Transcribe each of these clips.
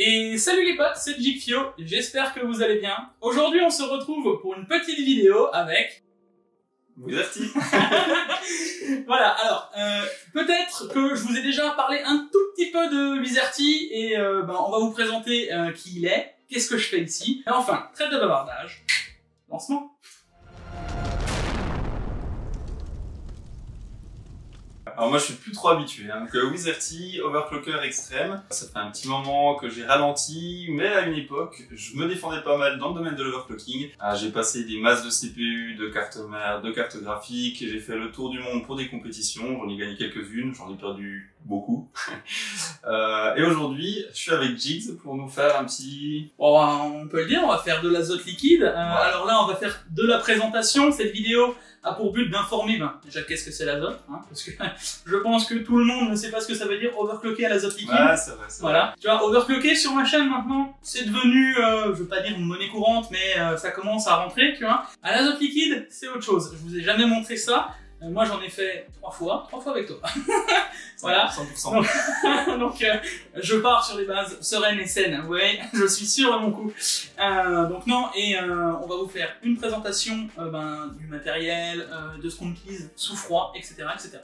Et salut les potes, c'est Jigfio, j'espère que vous allez bien. Aujourd'hui on se retrouve pour une petite vidéo avec... Wizerty. Voilà, alors, peut-être que je vous ai déjà parlé un tout petit peu de Wizerty et on va vous présenter qui il est, qu'est-ce que je fais ici. Et enfin, trêve de bavardage, lancement. Alors moi je suis plus trop habitué, hein. Donc Wizerty, overclocker extrême, ça fait un petit moment que j'ai ralenti, mais à une époque je me défendais pas mal dans le domaine de l'overclocking. J'ai passé des masses de CPU, de cartes mères, de cartes graphiques, j'ai fait le tour du monde pour des compétitions, j'en ai gagné quelques-unes, j'en ai perdu beaucoup. Et aujourd'hui je suis avec Jigs pour nous faire un petit... Bon, on peut le dire, on va faire de l'azote liquide. Alors là on va faire de la présentation, cette vidéo a pour but d'informer, déjà qu'est-ce que c'est l'azote, hein, parce que je pense que tout le monde ne sait pas ce que ça veut dire overclocker à l'azote liquide. Ouais, c'est vrai, c'est voilà. Tu vois, overclocker sur ma chaîne maintenant, c'est devenu, je veux pas dire une monnaie courante, mais ça commence à rentrer, tu vois. À l'azote liquide, c'est autre chose. Je vous ai jamais montré ça. Moi j'en ai fait 3 fois avec toi. Voilà. 100%. Donc je pars sur des bases sereines et saines, ouais, je suis sûr de mon coup. Donc non, et on va vous faire une présentation du matériel, de ce qu'on utilise sous froid, etc. etc.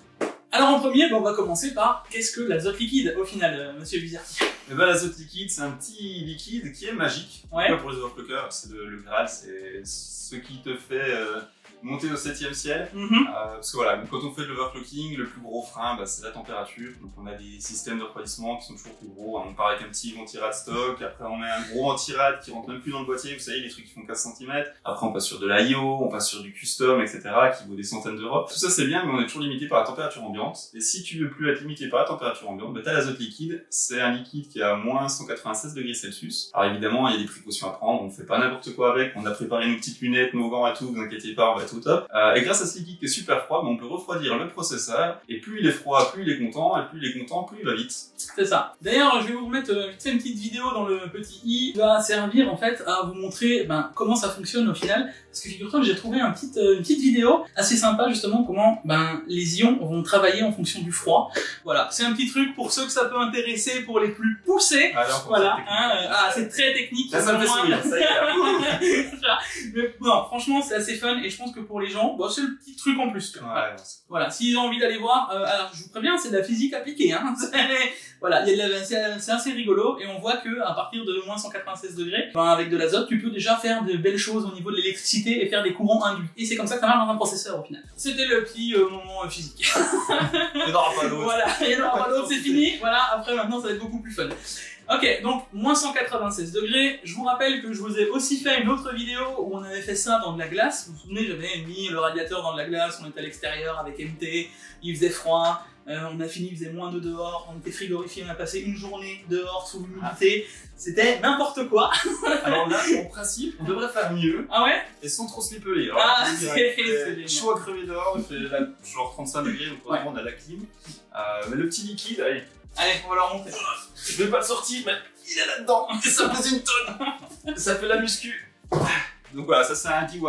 Alors en premier, on va commencer par qu'est-ce que l'azote liquide au final, monsieur Wizerty? Et ben l'azote liquide, c'est un petit liquide qui est magique. Ouais. Pour les overclockers, c'est le Graal, c'est ce qui te fait monter au 7e ciel. Parce que voilà, quand on fait de l'overclocking, le plus gros frein, c'est la température. Donc on a des systèmes de refroidissement qui sont toujours plus gros. On part avec un petit ventirad stock, après on met un gros ventirad qui rentre même plus dans le boîtier, vous savez, les trucs qui font 15 cm. Après on passe sur de l'IO, on passe sur du custom, etc. qui vaut des centaines d'euros. Tout ça c'est bien, mais on est toujours limité par la température ambiante. Et si tu veux plus être limité par la température ambiante, t'as l'azote liquide. C'est un liquide qui est à moins 196 degrés Celsius. Alors évidemment, il y a des précautions à prendre, on fait pas n'importe quoi avec. On a préparé nos petites lunettes, nos gants et tout, vous inquiétez pas, on va être au top. Et grâce à ce liquide qui est super froid, on peut refroidir le processeur, et plus il est froid, plus il est content, et plus il est content, plus il va vite. C'est ça. D'ailleurs, je vais vous remettre vite fait une petite vidéo dans le petit i qui va servir en fait à vous montrer comment ça fonctionne au final. Parce que figure-toi que j'ai trouvé une petite vidéo assez sympa justement comment les ions vont travailler en fonction du froid. Voilà, c'est un petit truc pour ceux que ça peut intéresser, pour les plus poussés. Voilà, c'est très technique. Là, ça me fait sourire, ça y est. Mais non, franchement, c'est assez fun et je pense que pour les gens, c'est le petit truc en plus. Ouais, voilà, s'ils ont envie d'aller voir, alors je vous préviens, c'est de la physique appliquée. Hein. Voilà, c'est assez rigolo et on voit que à partir de moins 196 degrés, avec de l'azote, tu peux déjà faire de belles choses au niveau de l'électricité et faire des courants induits. Et c'est comme ça que ça marche dans un processeur au final. C'était le petit moment physique. Il n'y en aura pas d'autre. Voilà, il n'y en aura pas d'autre, c'est fini. Voilà, après maintenant ça va être beaucoup plus fun. Ok, donc moins 196 degrés. Je vous rappelle que je vous ai aussi fait une autre vidéo où on avait fait ça dans de la glace. Vous vous souvenez, j'avais mis le radiateur dans de la glace, on était à l'extérieur avec MT, il faisait froid. On a fini, il faisait moins de dehors, on était frigorifié, on a passé une journée dehors sous l'humidité. C'était n'importe quoi. Alors là, en principe, on devrait faire mieux. Ah ouais? Et sans trop se lipeler. C'est chaud à crever dehors, il fait genre 35 degrés, donc vraiment on a la clim. Mais le petit liquide, allez, on va leur montrer. Je vais pas le sortir, mais il est là-dedans. Et ça pèse une tonne. Ça fait la muscu. Donc voilà, ça c'est un DIY.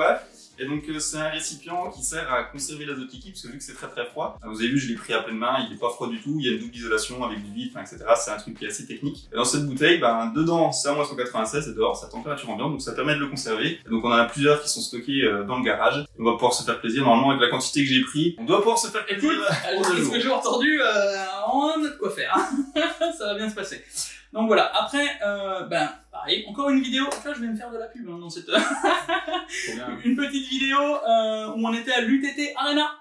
Et donc c'est un récipient qui sert à conserver l'azote liquide, parce que vu que c'est très très froid, vous avez vu, je l'ai pris à pleine main, il est pas froid du tout, il y a une double isolation avec du vide, etc. C'est un truc qui est assez technique. Et dans cette bouteille, dedans c'est à moins 196 et dehors c'est à température ambiante, donc ça permet de le conserver. Et donc on en a plusieurs qui sont stockés dans le garage. On va pouvoir se faire plaisir, normalement avec la quantité que j'ai pris, on doit pouvoir se faire plaisir. Écoute, ce que j'ai entendu, on a de quoi faire, hein. Ça va bien se passer. Donc voilà, après, pareil, encore une vidéo, tu vois, je vais me faire de la pub dans cette... une petite vidéo où on était à l'UTT Arena.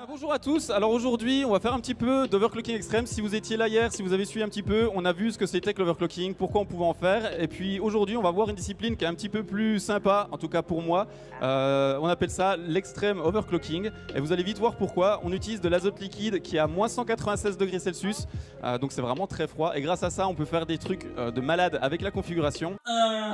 Bonjour à tous, alors aujourd'hui on va faire un petit peu d'overclocking extrême. Si vous étiez là hier, si vous avez suivi un petit peu, on a vu ce que c'était que l'overclocking, pourquoi on pouvait en faire. Et puis aujourd'hui on va voir une discipline qui est un petit peu plus sympa, en tout cas pour moi. On appelle ça l'extrême overclocking. Et vous allez vite voir pourquoi. On utilise de l'azote liquide qui est à moins 196 degrés Celsius. Donc c'est vraiment très froid. Et grâce à ça on peut faire des trucs de malade avec la configuration. l'animation.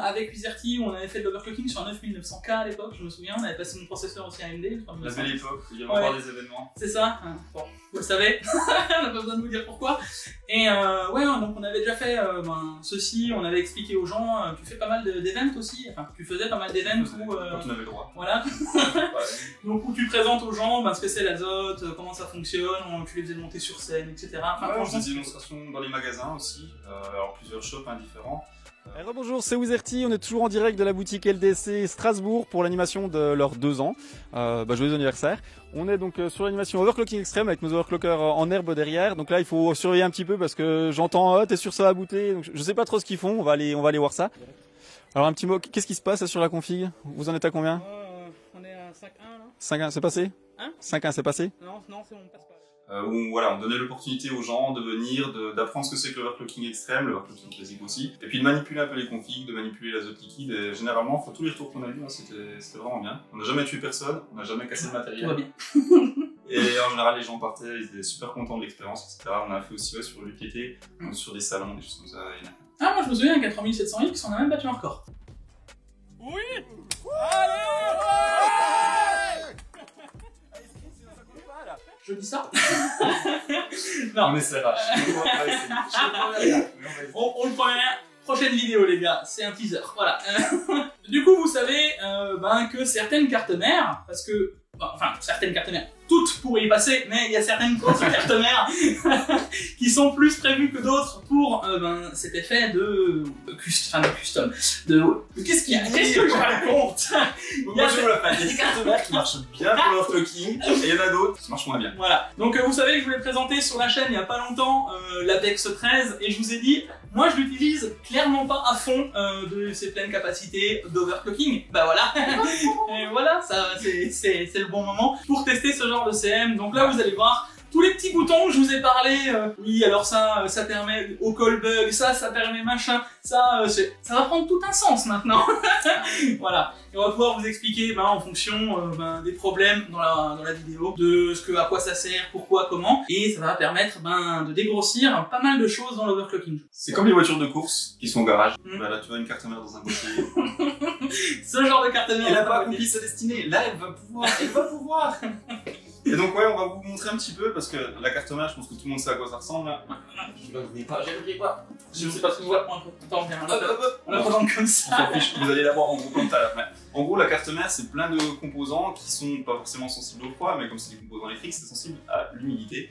Avec Wizerty, on avait fait de l'overclocking sur un 9900K à l'époque, je me souviens, on avait passé mon processeur aussi AMD. La belle époque, il y avait encore des événements. C'est ça, bon, vous le savez, on n'a pas besoin de vous dire pourquoi. Et ouais, donc on avait déjà fait ceci, on avait expliqué aux gens, tu fais pas mal d'événements aussi, enfin tu faisais pas mal d'événements où... Quand on avait le droit. Voilà. Donc où tu présentes aux gens ce que c'est l'azote, comment ça fonctionne, tu les faisais monter sur scène, etc. Enfin, ouais, des démonstrations dans les magasins aussi, alors plusieurs shops différents. Bonjour, c'est Wizerty, on est toujours en direct de la boutique LDC Strasbourg pour l'animation de leurs 2 ans. Joyeux anniversaire. On est donc sur l'animation Overclocking Extreme avec nos overclockers en herbe derrière. Donc là, il faut surveiller un petit peu parce que j'entends t'es sur ça à bouter. Donc je sais pas trop ce qu'ils font, on va aller voir ça. Alors un petit mot, qu'est-ce qui se passe sur la config? Vous en êtes à combien? On est à 5.1 là. 5.1, c'est passé? Hein? 5.1, c'est passé? Non, c'est on passe pas. Où voilà, on donnait l'opportunité aux gens de venir, d'apprendre ce que c'est que l'overclocking extrême, l'overclocking classique aussi, et puis de manipuler un peu les configs, de manipuler l'azote liquide, et généralement, pour tous les retours qu'on a eu, c'était vraiment bien. On n'a jamais tué personne, on n'a jamais cassé de matériel. Tout va bien. Et en général, les gens partaient, ils étaient super contents de l'expérience, etc. On a fait aussi sur l'UTT, sur des salons, des choses comme ça. Ah, moi je me souviens, 4700X, on a même battu un record. Oui! Je dis ça? Non, mais c'est rare. On le prend bien. Prochaine vidéo, les gars, c'est un teaser. Voilà. Du coup, vous savez que certaines cartes mères, parce que. Enfin, certaines cartes mères, toutes pour y passer, mais il y a certaines autres cartes mères qui sont plus prévues que d'autres pour cet effet de custom. Qu'est-ce qu'il y a? Qu'est-ce que je raconte? Il y a des cartes mères qui marchent bien pour l'overclocking, et il y en a d'autres qui marchent moins bien. Voilà. Donc vous savez que je vous l'ai présenté sur la chaîne il y a pas longtemps, l'Apex 13, et je vous ai dit, moi je l'utilise clairement pas à fond de ses pleines capacités d'overclocking. Bah voilà. Et voilà, ça c'est le bon moment pour tester ce genre de CM. Donc là vous allez voir tous les petits boutons que je vous ai parlé. Oui, alors ça permet au call bug, ça permet machin, ça va prendre tout un sens maintenant. Voilà. Et on va pouvoir vous expliquer en fonction des problèmes dans la vidéo, de à quoi ça sert, pourquoi, comment, et ça va permettre de dégrossir pas mal de choses dans l'overclocking. C'est comme les voitures de course qui sont au garage. Là tu vois une carte mère dans un boîtier. Ce genre de carte mère. Elle n'a pas accompli sa destinée. Là elle va pouvoir. Et donc ouais, on va vous montrer un petit peu parce que la carte mère, je pense que tout le monde sait à quoi ça ressemble. Je ne l'oublie pas. Je ne sais pas ce que vous voyez. Attends, on la présente comme ça. Vous allez la voir en gros comme tout à l'heure. En gros, la carte mère, c'est plein de composants qui sont pas forcément sensibles au froid, mais comme c'est des composants électriques, c'est sensible à l'humidité.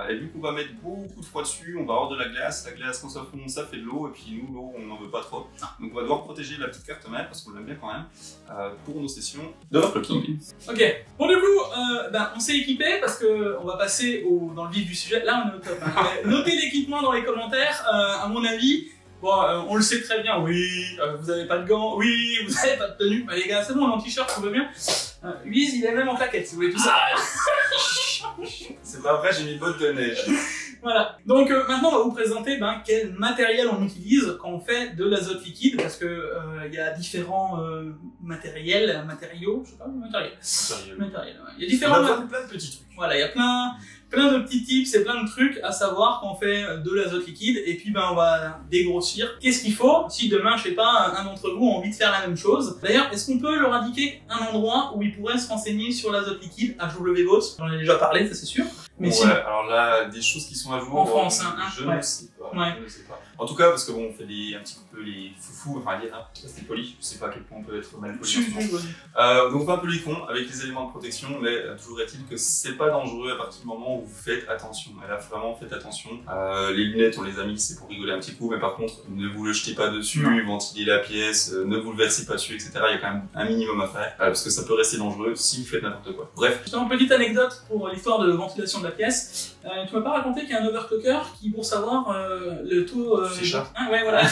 Et vu qu'on va mettre beaucoup de froid dessus, on va avoir de la glace. La glace, quand ça fond, ça fait de l'eau, et puis nous, l'eau, on n'en veut pas trop. Donc on va devoir protéger la petite carte mère parce qu'on l'aime bien quand même pour nos sessions d'overclocking. Ok. Bon, du coup, on s'est équipé parce que on va passer dans le vif du sujet. Là, on est au top. Notez l'équipement dans les commentaires. À mon avis. Bon, on le sait très bien, oui, vous avez pas de gants, oui, vous avez pas de tenue. Bah les gars, c'est bon, on est en t-shirt, tout va bien. Wiz, il est même en claquette, si vous voulez tout ça. C'est pas vrai, j'ai mis bottes de neige. Voilà. Donc maintenant, on va vous présenter quel matériel on utilise quand on fait de l'azote liquide, parce que il y a différents matériaux, je sais pas, matériel. Ouais. Il y a différents. Plein de petits trucs. Voilà, il y a plein de petits tips et plein de trucs à savoir quand on fait de l'azote liquide, et puis on va dégrossir. Qu'est-ce qu'il faut si demain, je sais pas, un d'entre vous a envie de faire la même chose. D'ailleurs, est-ce qu'on peut leur indiquer un endroit où ils pourraient se renseigner sur l'azote liquide? HWBots, j'en ai déjà parlé, ça c'est sûr. Mais ouais, alors là, des choses qui sont à jour en France, je ne sais pas. Je ne sais pas. En tout cas, parce que bon, on fait un petit peu les foufous, enfin les c'est poli, je sais pas à quel point on peut être mal poli. Donc on fait un peu les cons avec les éléments de protection, mais toujours est-il que c'est pas dangereux à partir du moment où vous faites attention. Et là, vraiment, faites attention. Les lunettes, on les a mis, c'est pour rigoler un petit coup, mais par contre, ne vous le jetez pas dessus, ventilez la pièce, ne vous le versez pas dessus, etc. Il y a quand même un minimum à faire, parce que ça peut rester dangereux si vous faites n'importe quoi. Bref. J'ai une petite anecdote pour l'histoire de ventilation de la pièce. Tu m'as pas raconté qu'il y a un overclocker qui, pour savoir le taux... ouais, voilà.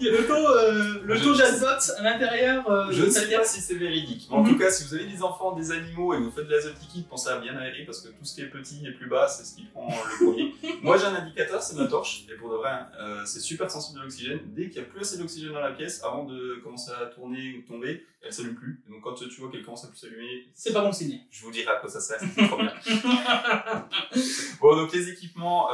le taux d'azote à l'intérieur je ne sais pas si c'est véridique. Mais en tout cas, si vous avez des enfants, des animaux et vous faites de l'azote liquide, pensez à bien aérer parce que tout ce qui est petit et plus bas, c'est ce qui prend le premier. Moi, j'ai un indicateur, c'est ma torche. Et pour de vrai, c'est super sensible à l'oxygène. Dès qu'il n'y a plus assez d'oxygène dans la pièce, avant de commencer à tourner ou tomber, elle s'allume plus. Et donc, quand tu vois qu'elle commence à plus s'allumer, c'est pas bon signe. Je vous dirai à quoi ça sert, c'est trop bien. Bon, donc les équipements,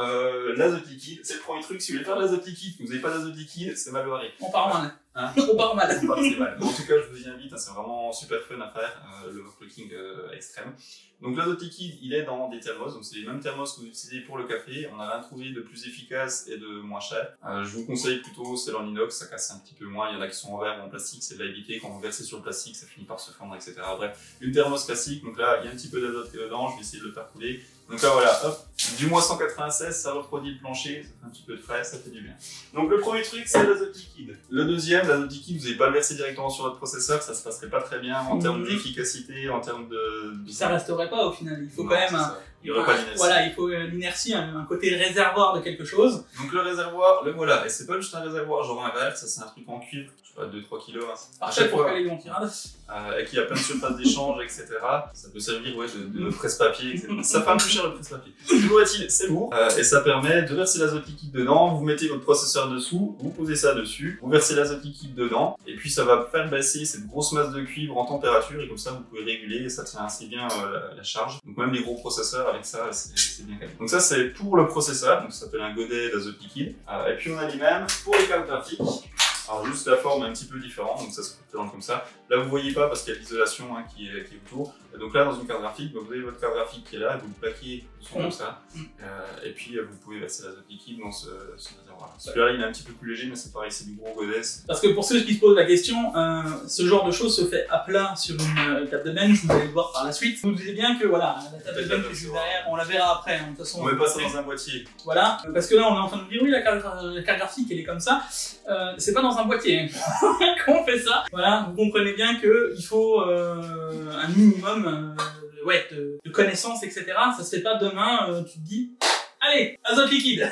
l'azote liquide, c'est le premier truc. Si vous voulez faire de l'azote liquide, que vous n'avez pas d'azote liquide, c'est mal barré. On part mal. Hein, on part mal. On part assez mal. En tout cas, je vous y invite, hein, c'est vraiment super fun à faire, l'overclocking extrême. Donc l'azote liquide, il est dans des thermos, donc c'est les mêmes thermos que vous utilisez pour le café. On n'a rien trouvé de plus efficace et de moins cher. Je vous conseille plutôt celle en inox, ça casse un petit peu moins. Il y en a qui sont en verre ou en plastique, c'est de la éviter. Quand vous versez sur le plastique, ça finit par se fendre, etc. Bref, une thermos classique, donc là, il y a un petit peu d'azote qui est dedans, je vais essayer de le faire couler. Donc là, voilà, hop, du moins 196, ça refroidit le plancher, ça fait un petit peu de frais, ça fait du bien. Donc le premier truc, c'est l'azote liquide. Le deuxième, l'azote liquide, vous n'allez pas le verser directement sur votre processeur, ça se passerait pas très bien en termes d'efficacité, en termes de... Ça resterait pas au final, il faut quand même... Il n'y aurait pas l'inertie. Voilà, il faut l'inertie, un côté réservoir de quelque chose. Donc le réservoir, le voilà, et c'est pas juste un réservoir genre un verre, ça c'est un truc en cuivre, je sais pas, 2-3 kilos. Hein. Parfait pour caler les tirades. Et qui a plein de surfaces d'échange, etc. Ça peut servir de presse-papier, etc. Ça fait un peu cher le presse-papier. Toujours est-il, c'est lourd, et ça permet de verser l'azote liquide dedans, vous mettez votre processeur dessous, vous posez ça dessus, vous versez l'azote liquide dedans, et puis ça va faire baisser cette grosse masse de cuivre en température, et comme ça vous pouvez réguler, et ça tient assez bien la charge. Donc même les gros processeurs avec ça, c'est bien calé. Donc ça c'est pour le processeur, donc ça s'appelle un godet d'azote liquide. Et puis on a les mêmes pour les cartes graphiques. Alors juste la forme est un petit peu différente, donc ça se présente comme ça. Là vous voyez pas parce qu'il y a l'isolation qui est autour. Et donc là dans une carte graphique, vous avez votre carte graphique qui est là, vous le plaquez dessus comme ça. Et puis vous pouvez verser l'azote liquide dans ce réservoir. Celui-là il est un petit peu plus léger, mais c'est pareil, c'est du gros godet. Parce que pour ceux qui se posent la question, ce genre de choses se fait à plat sur une table de bench, vous allez le voir par la suite. Vous disiez bien que voilà, la table de bench est juste derrière, on la verra après. De toute façon, on met pas ça dans un boîtier. Voilà, parce que là on est en train de dire oui, la carte graphique elle est comme ça. C'est pas dans un boîtier qu'on fait ça. Voilà, vous comprenez bien qu'il faut un minimum de connaissances, etc. Ça se fait pas demain, tu te dis, allez, azote liquide.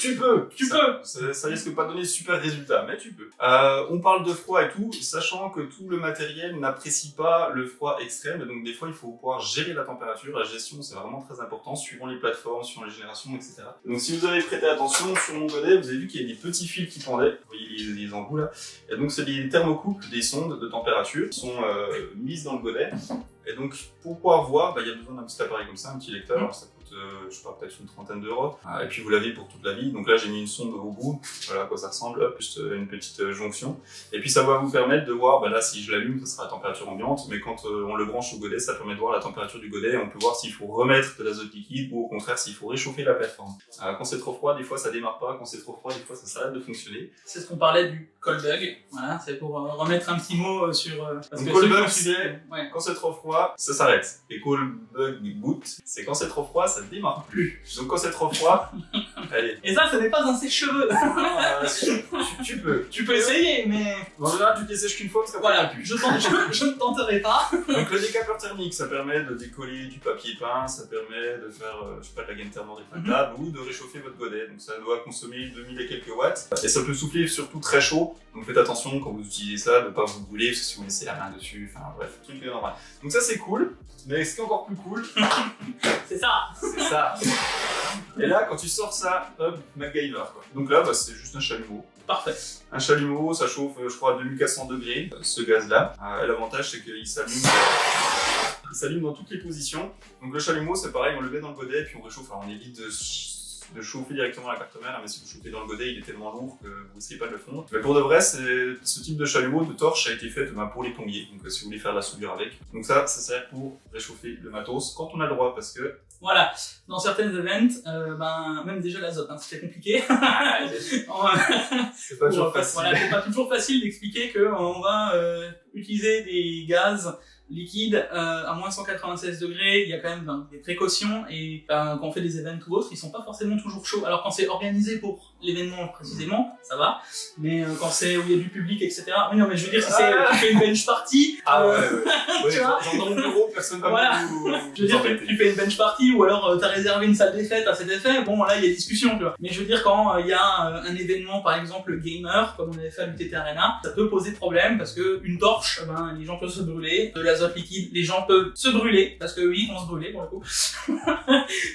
Tu peux. Ça risque pas de donner super résultat, mais tu peux. On parle de froid et tout, sachant que tout le matériel n'apprécie pas le froid extrême, et donc des fois il faut pouvoir gérer la température. La gestion c'est vraiment très important, suivant les plateformes, suivant les générations, etc. Donc si vous avez prêté attention sur mon godet, vous avez vu qu'il y a des petits fils qui pendaient. Vous voyez les embouts là. Et donc c'est des thermocouples, des sondes de température qui sont mises dans le godet. Et donc, pour pouvoir voir, il y a besoin d'un petit appareil comme ça, un petit lecteur. Alors, ça coûte, je sais pas, peut-être une trentaine d'euros. Et puis, vous l'avez pour toute la vie. Donc là, j'ai mis une sonde au bout. Voilà à quoi ça ressemble. Hop, juste une petite jonction. Et puis, ça va vous permettre de voir, là, si je l'allume, ça sera la température ambiante. Mais quand on le branche au godet, ça permet de voir la température du godet. Et on peut voir s'il faut remettre de l'azote liquide ou au contraire, s'il faut réchauffer la plateforme. Quand c'est trop froid, des fois, ça démarre pas. Quand c'est trop froid, des fois, ça s'arrête de fonctionner. C'est ce qu'on parlait du cold bug. Voilà, c'est pour remettre un petit mot sur... parce que cold bug, quand c'est trop froid, ça s'arrête. Et cold bug boot, c'est quand c'est trop froid, ça démarre plus. Donc quand c'est trop froid, allez. Et ça, ce n'est pas un sèche-cheveux. Tu peux. Tu peux essayer, mais... En général, tu te les sèches qu'une fois parce qu'après, voilà, je ne tenterai pas. Donc le décapeur thermique, ça permet de décoller du papier peint, ça permet de faire, je sais pas, de la gaine thermoréfractable ou de réchauffer votre godet. Donc ça doit consommer 2000 et quelques watts. Et ça peut souffler surtout très chaud. Donc faites attention quand vous utilisez ça, de ne pas vous brûler, parce que si vous laissez la main dessus, enfin bref, truc normal. Donc ça c'est cool, mais ce qui est encore plus cool, c'est ça. C'est ça. Et là, quand tu sors ça, hop, MacGyver quoi. Donc là, c'est juste un chalumeau. Parfait. Un chalumeau, ça chauffe, je crois, à 2400 degrés, ce gaz-là. L'avantage, c'est qu'il s'allume. Il s'allume dans toutes les positions. Donc le chalumeau, c'est pareil, on le met dans le godet et puis on réchauffe. Alors on évite de chauffer directement la carte mère, mais si vous chauffez dans le godet, il est tellement lourd que vous risquez pas de le fondre. Mais pour de vrai, ce type de chalumeau, de torche, a été fait pour les plombiers. Donc si vous voulez faire de la soudure avec. Donc ça sert pour réchauffer le matos quand on a le droit, parce que... Voilà, dans certaines events, même déjà l'azote, c'était compliqué. C'est pas toujours facile. Voilà, c'est pas toujours facile d'expliquer qu'on va utiliser des gaz liquide à moins 196 degrés, il y a quand même des précautions et quand on fait des events ou autres, ils sont pas forcément toujours chauds. Alors quand c'est organisé pour l'événement précisément, ça va, mais quand c'est où il y a du public, etc. Oui, non, mais je veux dire, si c'est tu fais une bench party, ouais, dans mon bureau, personne va voilà. Je veux dire, tu fais une bench party ou alors t'as réservé une salle des fêtes à cet effet, bon là il y a discussion, tu vois. Mais je veux dire, quand il y a un événement, par exemple gamer, comme on avait fait à l'UTT Arena, ça peut poser problème parce que une torche, les gens peuvent se brûler, de l'azote l'azote liquide, les gens peuvent se brûler, parce que oui, ils vont se brûler pour le coup.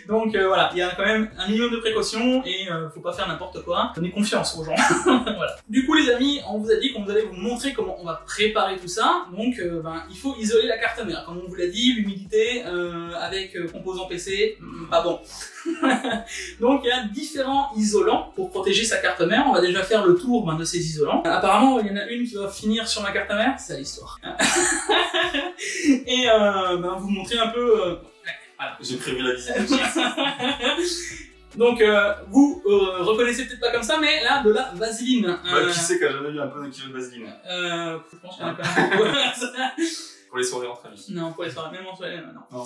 Donc voilà, il y a quand même un minimum de précautions et faut pas faire n'importe quoi. Donnez confiance aux gens. Voilà. Du coup les amis, on vous a dit qu'on allait vous montrer comment on va préparer tout ça. Donc il faut isoler la carte mère. Comme on vous l'a dit, l'humidité avec composants PC, pas bon. Donc il y a différents isolants pour protéger sa carte mère. On va déjà faire le tour de ces isolants. Apparemment il y en a une qui va finir sur ma carte mère, c'est l'histoire. Et vous montrer un peu... voilà. J'ai prévu la visite. Donc vous reconnaissez peut-être pas comme ça, mais là de la vaseline. Qui c'est qui a jamais eu un peu d'un kilo de vaseline? Je pense qu'il y en a quand même beaucoup. Pour les soirées entre amis. Non, pour les soirées, même en soirée, non.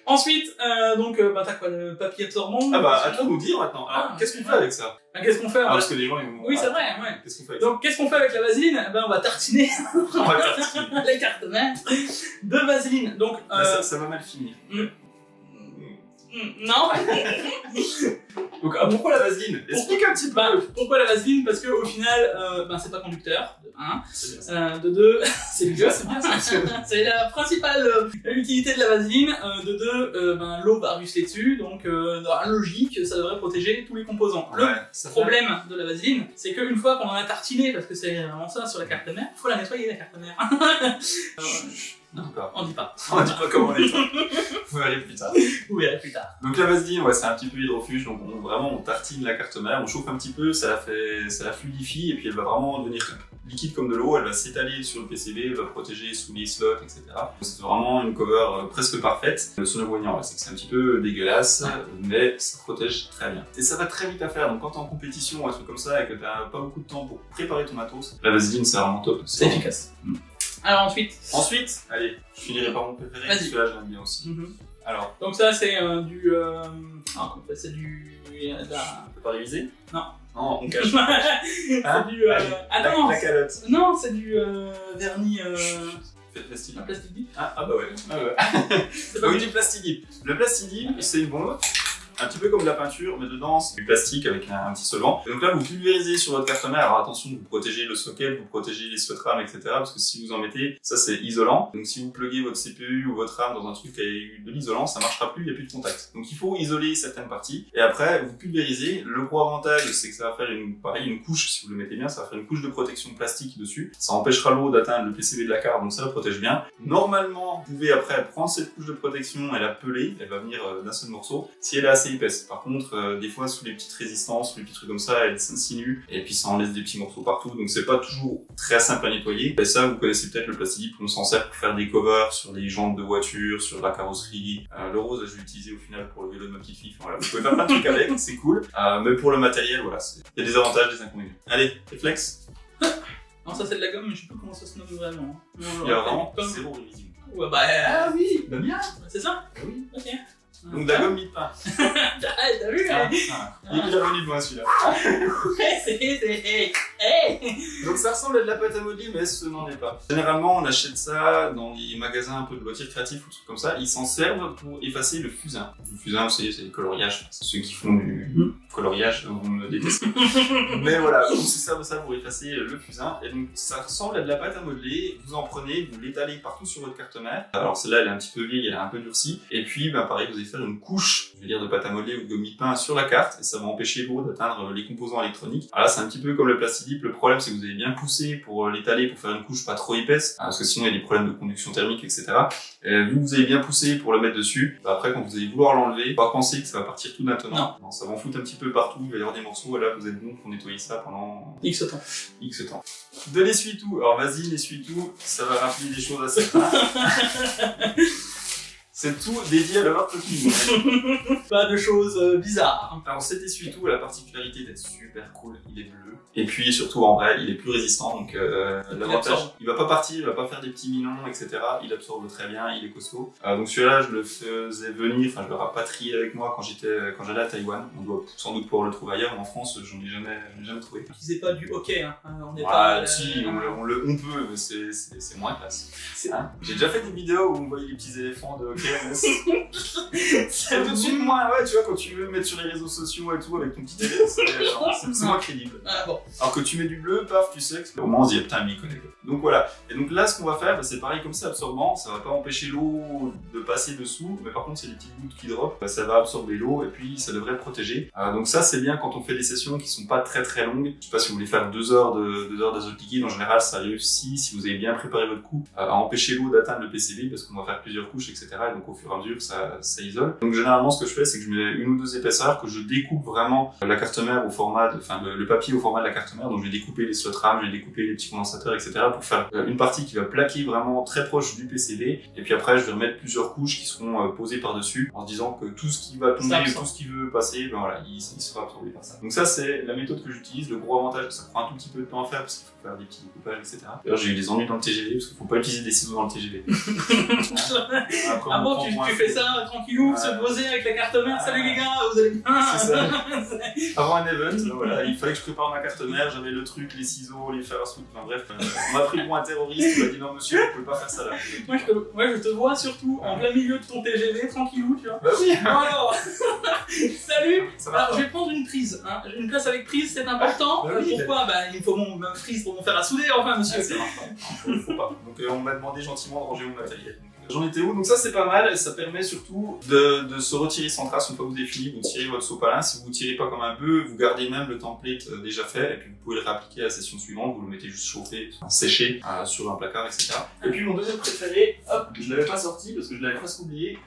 Ensuite, t'as quoi, le papier absorbant? Ah bah, à toi de nous dire maintenant. Alors, qu'est-ce qu'on fait avec ça? Qu'est-ce qu'on fait? Parce que les gens, ils vont... Oui, c'est vrai, ouais. Qu'est-ce qu'on fait avec Donc, qu'est-ce qu'on fait avec la vaseline? On va tartiner. On va tartiner. Les cartes mères de vaseline. Donc, ça va mal finir. Non. Donc, pourquoi la vaseline? Explique un petit peu. Pourquoi la vaseline? Parce que au final, c'est pas conducteur, de 1. C'est bien. De 2, c'est bien, c'est la principale utilité de la vaseline. De 2, l'eau va ruisseler dessus, donc dans la logique, ça devrait protéger tous les composants. Ouais, le problème de la vaseline, c'est qu'une fois qu'on en a tartiné, parce que c'est vraiment ça sur la carte mère, il faut la nettoyer la carte mère. Non, on dit pas. On dit pas comment on est. Vous verrez plus tard. Vous verrez plus tard. Donc la vaseline, ouais, c'est un petit peu hydrofuge, donc on tartine la carte mère, on chauffe un petit peu, ça la fluidifie, et puis elle va vraiment devenir liquide comme de l'eau, elle va s'étaler sur le PCB, elle va protéger sous les slots, etc. C'est vraiment une cover presque parfaite. Le seul inconvénient, c'est que c'est un petit peu dégueulasse, mais ça protège très bien. Et ça va très vite à faire, donc quand t'es en compétition ou un truc comme ça, et que t'as pas beaucoup de temps pour préparer ton matos, la vaseline, c'est vraiment top. C'est efficace. Alors Ensuite, allez, je finirai par mon préféré, parce que là, je l'aime bien aussi. Alors. Donc ça, c'est du... c'est du... On peut pas réviser? Non. Non, on cache. C'est du... non, la calotte. Non, c'est du vernis... Plastique. Un plastique dip. Ah bah ouais. C'est pas du plastique dip. Le plastique dip, c'est une bombe. Un petit peu comme de la peinture, mais dedans c'est du plastique avec un petit solvant. Et donc là vous pulvérisez sur votre carte mère, alors attention, vous protégez le socket, vous protégez les slots RAM, etc. Parce que si vous en mettez, ça c'est isolant. Donc si vous pluguez votre CPU ou votre RAM dans un truc qui a eu de l'isolant, ça marchera plus, il n'y a plus de contact. Donc il faut isoler certaines parties. Et après vous pulvérisez. Le gros avantage c'est que ça va faire une couche, si vous le mettez bien, ça va faire une couche de protection plastique dessus. Ça empêchera l'eau d'atteindre le PCB de la carte, donc ça la protège bien. Normalement, vous pouvez après prendre cette couche de protection et la peler, elle va venir d'un seul morceau, si elle est assez épaisse. Par contre, des fois, sous les petites résistances, sous les petits trucs comme ça, elle s'insinue et puis ça en laisse des petits morceaux partout. Donc c'est pas toujours très simple à nettoyer. Et ça, vous connaissez peut-être le plastique, on s'en sert pour faire des covers sur les jantes de voiture, sur la carrosserie. Le rose, je vais l'utiliser au final pour le vélo de ma petite fille. Enfin, voilà, vous pouvez faire plein de trucs avec, c'est cool. Mais pour le matériel, voilà, il y a des avantages, des inconvénients. Allez, réflexe. Non, ça c'est de la gomme, mais je sais plus comment ça se nomme vraiment. Il y a vraiment zéro révision. Ouais, ah oui, bah bien. C'est ça? Oui. Ok. Donc de la gomme mie de pain. T'as vu? Il a venu de loin celui-là. Donc ça ressemble à de la pâte à modeler, mais ce n'en est pas. Généralement, on achète ça dans les magasins un peu de loisirs créatifs ou trucs comme ça. Ils s'en servent pour effacer le fusain. Le fusain, vous savez, c'est le coloriage. C'est ceux qui font du coloriage, vous me détestez. Mais voilà, on se sert de ça pour effacer le fusain. Et donc ça ressemble à de la pâte à modeler. Vous en prenez, vous l'étalez partout sur votre carte mère. Alors celle-là, elle est un petit peu vieille, elle est un peu durcie. Et puis, pareil, vous allez faire une couche, je vais dire de pâte à modeler ou de gomme de pain sur la carte, et ça va empêcher l'eau d'atteindre les composants électroniques. Alors là, c'est un petit peu comme le plastique dip. Le problème, c'est que vous avez bien poussé pour l'étaler, pour faire une couche pas trop épaisse, parce que sinon il y a des problèmes de conduction thermique, etc. Vu que vous avez bien poussé pour le mettre dessus, après quand vous allez vouloir l'enlever, pas penser que ça va partir tout d'un tenant. Non, ça va en foutre un petit peu partout, il va y avoir des morceaux, et là vous êtes bon pour nettoyer ça pendant X temps. De l'essuie-tout. Alors vas-y, l'essuie-tout, ça va rappeler des choses assez C'est tout dédié à l'overclocking. Pas de choses bizarres. Alors cet essuie-tout a la particularité d'être super cool, il est bleu. Et puis surtout en vrai, il est plus résistant, donc l'avantage, il va pas partir, il va pas faire des petits minons, etc. Il absorbe très bien, il est costaud. Donc celui-là, je le faisais venir, enfin je le rapatriais avec moi quand j'allais à Taïwan. On doit sans doute pouvoir le trouver ailleurs, mais en France, j'en ai jamais trouvé. N'utilisez pas du hockey, hein. On n'est pas... Si, on peut, mais c'est moins classe. Hein, j'ai déjà fait des vidéos où on voyait les petits éléphants de hockey. C'est tout de suite moins, ouais, tu vois, quand tu veux mettre sur les réseaux sociaux et tout avec ton petit télé, c'est moins crédible. Ah, bon. Alors que tu mets du bleu, paf, tu sais que au moment on se dit putain, mais il connaît quoi. Donc voilà. Et donc là, ce qu'on va faire, c'est pareil comme c'est absorbant, ça va pas empêcher l'eau de passer dessous, mais par contre, c'est des petites gouttes qui drop, ça va absorber l'eau et puis ça devrait le protéger. Donc ça, c'est bien quand on fait des sessions qui sont pas très longues. Je sais pas si vous voulez faire 2 heures d'azote liquide, en général, ça réussit si vous avez bien préparé votre coup à empêcher l'eau d'atteindre le PCB parce qu'on va faire plusieurs couches, etc. Et donc au fur et à mesure, ça isole. Donc généralement, ce que je fais, c'est que je mets 1 ou 2 épaisseurs, que je découpe vraiment la carte mère au format, le papier au format de la carte mère. Donc je vais découper les slot rames, je vais découper les petits condensateurs, etc. pour faire une partie qui va plaquer vraiment très proche du PCB. Et puis après, je vais remettre plusieurs couches qui seront posées par-dessus en se disant que tout ce qui va tomber, tout ce qui veut passer, ben voilà, il sera absorbé par ça. Donc ça, c'est la méthode que j'utilise. Le gros avantage, ça prend un tout petit peu de temps à faire parce qu'il faut faire des petits découpages, etc. D'ailleurs, j'ai eu des ennuis dans le TGV parce qu'il faut pas utiliser des ciseaux dans le TGV. Après, ah bon, tu fais ça tranquillou, se poser avec la carte mère, salut les gars, vous allez bien. C'est ça. Avant un event, voilà, il fallait que je prépare ma carte mère, j'avais le truc, les ciseaux, les fers à soude, enfin bref, on m'a pris pour un terroriste, il m'a dit non monsieur, vous pouvez pas faire ça là. Moi je te vois surtout en plein milieu de ton TGV, tranquillou, tu vois. Bah oui. Bon alors, salut. Alors je vais prendre une prise, hein. Une classe avec prise, c'est important. Bah oui, pourquoi bah il me faut mon prise pour mon fer à souder, enfin monsieur. Ça marche pas. Faut pas. Donc on m'a demandé gentiment de ranger mon matériel. J'en étais où? Donc ça c'est pas mal, et ça permet surtout de se retirer sans trace une fois que vous avez fini, vous tirez votre sopalin, si vous ne tirez pas comme un bœuf, vous gardez même le template déjà fait, et puis vous pouvez le réappliquer à la session suivante, vous le mettez juste chauffer, sécher sur un placard, etc. Et puis mon deuxième préféré, hop, je l'avais pas sorti parce que je l'avais presque oublié.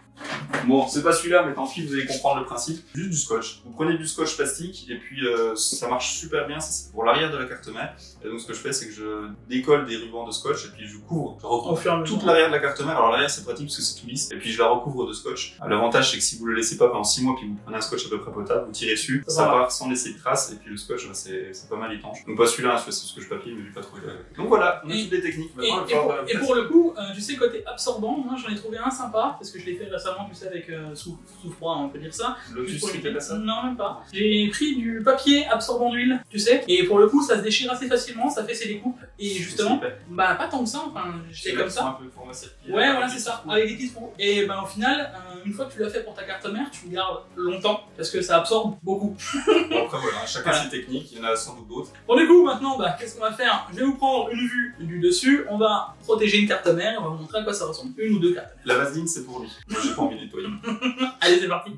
Bon, c'est pas celui-là, mais tant pis, vous allez comprendre le principe. Juste du scotch. Vous prenez du scotch plastique, et puis ça marche super bien, c'est pour l'arrière de la carte mère. Et donc ce que je fais, c'est que je décolle des rubans de scotch, et puis je recouvre toute l'arrière de la carte mère. Alors l'arrière c'est pratique parce que c'est tout lisse, et puis je la recouvre de scotch. L'avantage c'est que si vous le laissez pas pendant 6 mois, puis vous prenez un scotch à peu près potable, vous tirez dessus, ça part sans laisser de traces, et puis le scotch c'est pas mal étanche. Donc pas celui-là, c'est ce scotch papier, mais j'ai pas trouvé. Donc voilà, on a toutes les techniques. Et pour le coup, tu sais, côté absorbant, moi j'en ai trouvé un sympa, parce que je l'ai fait récemment, tu sais, avec sous froid, on peut dire ça. Lotus, c'était pas ça? Non, même pas. J'ai pris du papier absorbant d'huile, tu sais, et pour le coup, ça se déchire assez facilement, ça fait ses découpes, et justement, bah pas tant que ça, enfin, j'étais comme ça. Un peu format circulaire. Ouais, voilà, c'est ça, avec des petits trous. Et bah au final, une fois que tu l'as fait pour ta carte mère, tu le gardes longtemps, parce que ça absorbe beaucoup. Bon, après voilà, chacun ses techniques, il y en a sans doute d'autres. Bon, du coup, maintenant, bah, qu'est-ce qu'on va faire? Je vais vous prendre une vue du dessus, on va protéger une carte mère, et on va vous montrer à quoi ça ressemble. 1 ou 2 cartes mères. La vaseline, c'est pour lui. Moi, j'ai pas envie de nettoyer. Allez, c'est parti.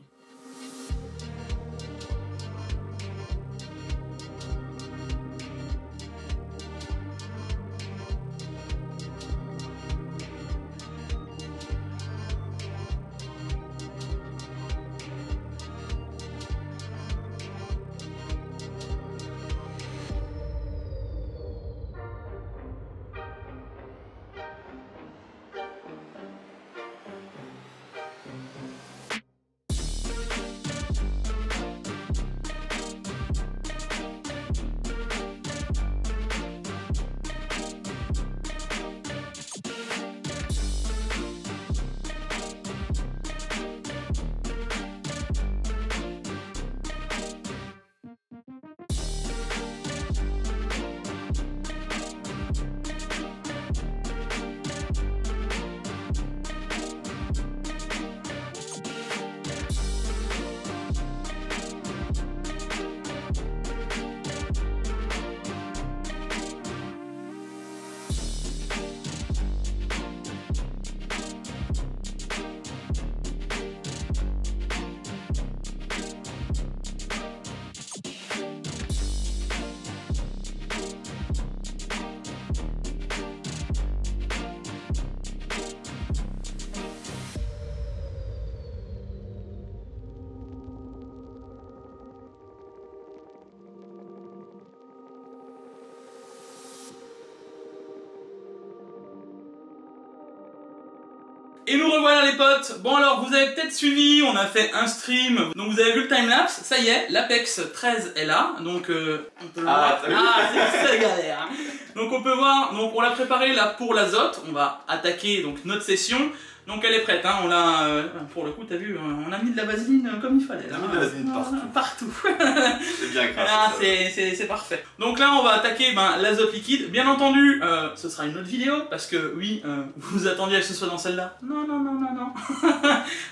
Et nous revoilà les potes. Bon alors vous avez peut-être suivi, on a fait un stream, donc vous avez vu le timelapse, ça y est, l'Apex 13 est là, donc on peut le voir. C'est galère. Donc on peut voir, donc on l'a préparé là pour l'azote, on va attaquer donc notre session. Donc elle est prête, hein, on l'a, pour le coup t'as vu, on a mis de la vaseline comme il fallait. On a mis de la vaseline partout. C'est bien grâce ah, c'est parfait. Donc là on va attaquer l'azote liquide. Bien entendu, ce sera une autre vidéo, parce que oui, vous attendiez à ce que ce soit dans celle-là. Non.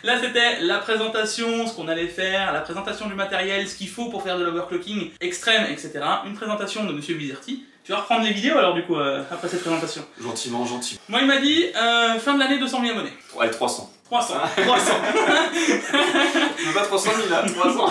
Là c'était la présentation, ce qu'on allait faire, la présentation du matériel, ce qu'il faut pour faire de l'overclocking extrême, etc. Une présentation de Monsieur Wizerty. Tu vas reprendre les vidéos alors du coup, après cette présentation. Gentiment. Moi il m'a dit, fin de l'année 200 000 abonnés. Ouais, 300. 300. Je veux pas 300 000 là, 300.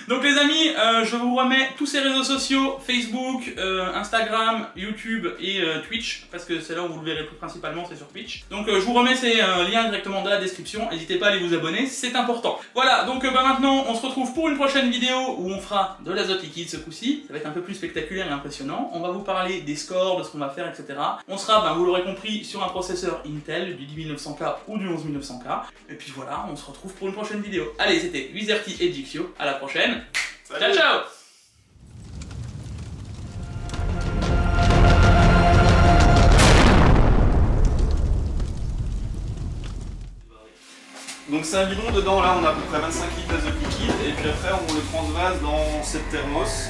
Donc les amis, je vous remets tous ces réseaux sociaux, Facebook, Instagram, YouTube et Twitch, parce que c'est là où vous le verrez plus principalement, c'est sur Twitch. Donc je vous remets ces liens directement dans la description, n'hésitez pas à aller vous abonner, c'est important. Voilà, donc maintenant on se retrouve pour une prochaine vidéo où on fera de l'azote liquide ce coup-ci, ça va être un peu plus spectaculaire et impressionnant, on va vous parler des scores, de ce qu'on va faire, etc. On sera, vous l'aurez compris, sur un processeur Intel, du 10900K ou du 11900K, et puis voilà, on se retrouve pour une prochaine vidéo. Allez, c'était Wizerty et Jixio, à la prochaine. Salut. Ciao. Donc c'est un bidon, dedans là on a à peu près 25 litres d'azote liquide et puis après on le transvase dans cette thermos